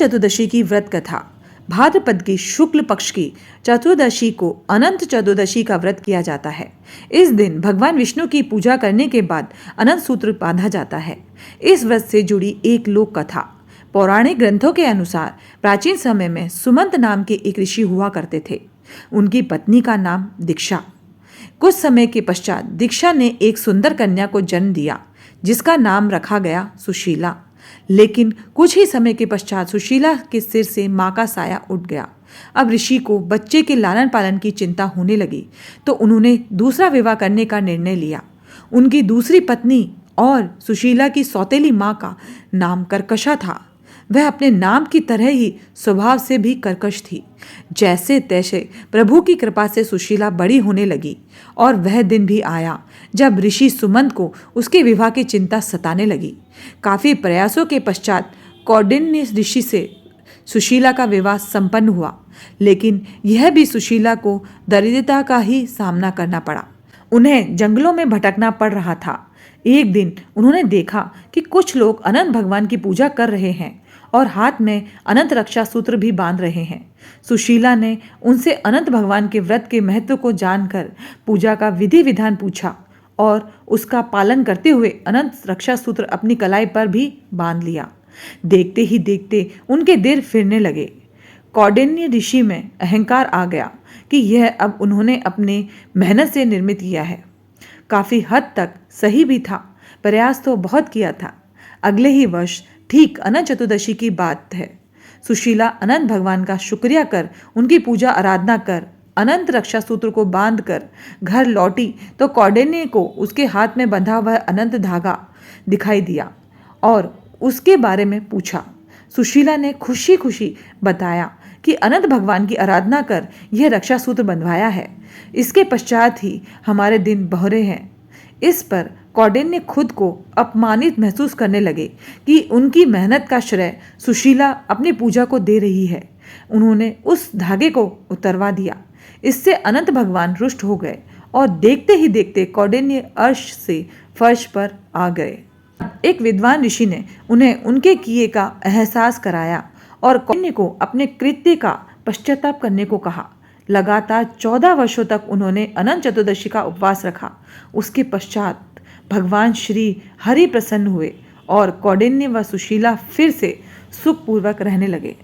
चतुर्दशी की व्रत कथा। भाद्रपद की शुक्ल पक्ष की चतुर्दशी को अनंत चतुर्दशी का व्रत किया जाता है। इस दिन भगवान विष्णु की पूजा करने के बाद अनंत सूत्र बांधा जाता है। इस व्रत से जुड़ी एक लोक कथा। पौराणिक ग्रंथों के अनुसार प्राचीन समय में सुमंत नाम के एक ऋषि हुआ करते थे। उनकी पत्नी का नाम दीक्षा। कुछ समय के पश्चात दीक्षा ने एक सुंदर कन्या को जन्म दिया, जिसका नाम रखा गया सुशीला। लेकिन कुछ ही समय के पश्चात सुशीला के सिर से मां का साया उठ गया। अब ऋषि को बच्चे के लालन पालन की चिंता होने लगी, तो उन्होंने दूसरा विवाह करने का निर्णय लिया। उनकी दूसरी पत्नी और सुशीला की सौतेली मां का नाम कर्कशा था। वह अपने नाम की तरह ही स्वभाव से भी कर्कश थी। जैसे तैसे प्रभु की कृपा से सुशीला बड़ी होने लगी, और वह दिन भी आया जब ऋषि सुमंत को उसके विवाह की चिंता सताने लगी। काफी प्रयासों के पश्चात कौंडिन्य ऋषि से सुशीला का विवाह संपन्न हुआ, लेकिन यह भी सुशीला को दरिद्रता का ही सामना करना पड़ा। उन्हें जंगलों में भटकना पड़ रहा था। एक दिन उन्होंने देखा कि कुछ लोग अनंत भगवान की पूजा कर रहे हैं और हाथ में अनंत रक्षा सूत्र भी बांध रहे हैं। सुशीला ने उनसे अनंत भगवान के व्रत के महत्व को जानकर पूजा का विधि विधान पूछा और उसका पालन करते हुए अनंत रक्षा सूत्र अपनी कलाई पर भी बांध लिया। देखते ही देखते उनके दिल फिरने लगे। कौंडिन्य ऋषि में अहंकार आ गया कि यह अब उन्होंने अपने मेहनत से निर्मित किया है। काफी हद तक सही भी था, प्रयास तो बहुत किया था। अगले ही वर्ष ठीक अनंत चतुर्दशी की बात है। सुशीला अनंत भगवान का शुक्रिया कर, उनकी पूजा आराधना कर, अनंत रक्षा सूत्र को बांध कर घर लौटी तो कौंडिन्य को उसके हाथ में बंधा हुआ अनंत धागा दिखाई दिया और उसके बारे में पूछा। सुशीला ने खुशी खुशी बताया कि अनंत भगवान की आराधना कर यह रक्षा सूत्र बंधवाया है। इसके पश्चात ही हमारे दिन बहरे हैं। इस पर कौंडिन्य खुद को अपमानित महसूस करने लगे कि उनकी मेहनत का श्रेय सुशीला अपनी पूजा को दे रही है। उन्होंने उस धागे को उतरवा दिया। इससे अनंत भगवान रुष्ट हो गए और देखते ही देखते कौंडिन्य अर्श से फर्श पर आ गए। एक विद्वान ऋषि ने उन्हें उनके किए का एहसास कराया और कौंडिन्य को अपने कृत्य का पश्चाताप करने को कहा। लगातार 14 वर्षों तक उन्होंने अनंत चतुर्दशी का उपवास रखा। उसके पश्चात भगवान श्री हरि प्रसन्न हुए और कौंडिन्य व सुशीला फिर से सुखपूर्वक रहने लगे।